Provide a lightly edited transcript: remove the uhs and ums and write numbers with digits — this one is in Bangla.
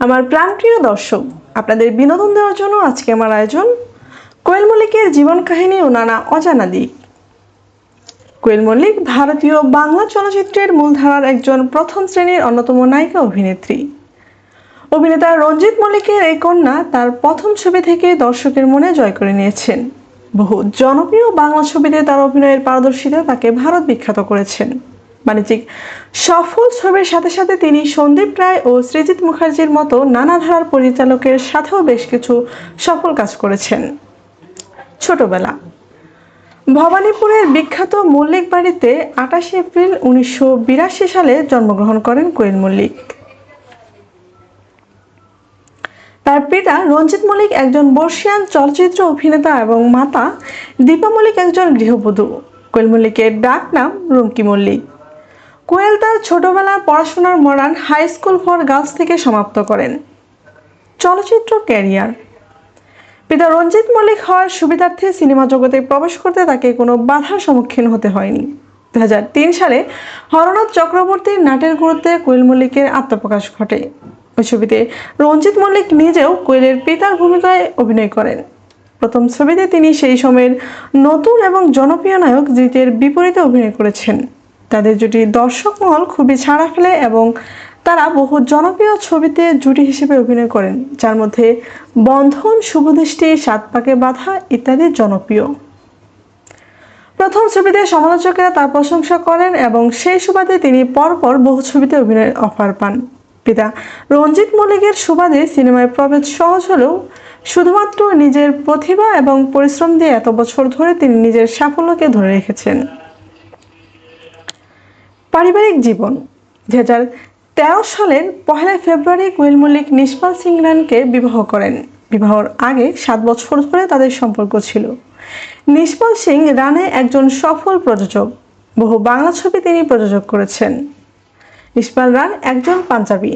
আমার প্রাণপ্রিয় দর্শক, আপনাদের বিনোদন দেওয়ার জন্য আজকে আমার আয়োজন কোয়েল মল্লিকের জীবন কাহিনী ও নানা অজানা দিক। কোয়েল মল্লিক ভারতীয় বাংলা চলচ্চিত্রের মূলধারার একজন প্রথম শ্রেণীর অন্যতম নায়িকা অভিনেত্রী। অভিনেতা রঞ্জিত মল্লিকের এই কন্যা তার প্রথম ছবি থেকে দর্শকের মনে জয় করে নিয়েছেন। বহু জনপ্রিয় বাংলা ছবিতে তার অভিনয়ের পারদর্শিতা তাকে ভারত বিখ্যাত করেছেন। বাণিজ্যিক সফল ছবির সাথে সাথে তিনি সন্দীপ রায় ও সৃজিত মুখার্জির মতো নানা ধারার পরিচালকের সাথেও বেশ কিছু সফল কাজ করেছেন। ছোটবেলা ভবানীপুরের বিখ্যাত মল্লিক বাড়িতে 28 এপ্রিল 1982 সালে জন্মগ্রহণ করেন কোয়েল মল্লিক। তার পিতা রঞ্জিত মল্লিক একজন বর্ষিয়ান চলচ্চিত্র অভিনেতা এবং মাতা দীপা মল্লিক একজন গৃহবধূ। কোয়েল মল্লিকের ডাক নাম রুমকি মল্লিক। কোয়েল তার ছোটবেলার পড়াশোনার Modern High School for Girls থেকে সমাপ্ত করেন। চলচ্চিত্র ক্যারিয়ার পিতা রঞ্জিত মল্লিক হওয়ার সুবিধার্থে সিনেমা জগতে প্রবেশ করতে তাকে কোনো বাধার সম্মুখীন হতে হয়নি। 2003 সালে হরনাথ চক্রবর্তীর নাটের গুরুত্বে কোয়েল মল্লিকের আত্মপ্রকাশ ঘটে। ওই ছবিতে রঞ্জিত মল্লিক নিজেও কোয়েলের পিতার ভূমিকায় অভিনয় করেন। প্রথম ছবিতে তিনি সেই সময়ের নতুন এবং জনপ্রিয় নায়ক জিতের বিপরীতে অভিনয় করেছেন। তাদের জুটি দর্শক মহল খুবই ছাড়া ফেলে এবং তারা বহু জনপ্রিয় ছবিতে জুটি হিসেবে অভিনয় করেন, যার মধ্যে বন্ধন, শুভদৃষ্টি, সাত পাকে বাঁধা ইত্যাদি জনপ্রিয়। প্রথম ছবিতে সমালোচকেরা তার প্রশংসা করেন এবং সেই সুবাদে তিনি পরপর বহু ছবিতে অভিনয়ের অফার পান। পিতা রঞ্জিত মল্লিকের সুবাদে সিনেমায় প্রবেশ সহজ হলেও শুধুমাত্র নিজের প্রতিভা এবং পরিশ্রম দিয়ে এত বছর ধরে তিনি নিজের সাফল্যকে ধরে রেখেছেন। পারিবারিক জীবন 2013 সালের 1 ফেব্রুয়ারি কোয়েল মল্লিক নিশপাল সিং রানকে বিবাহ করেন। বিবাহর আগে 7 বছর ধরে তাদের সম্পর্ক ছিল। নিশপাল সিং রানে একজন সফল প্রযোজক। বহু বাংলা ছবি তিনি প্রযোজক করেছেন। নিশপাল রান একজন পাঞ্জাবি।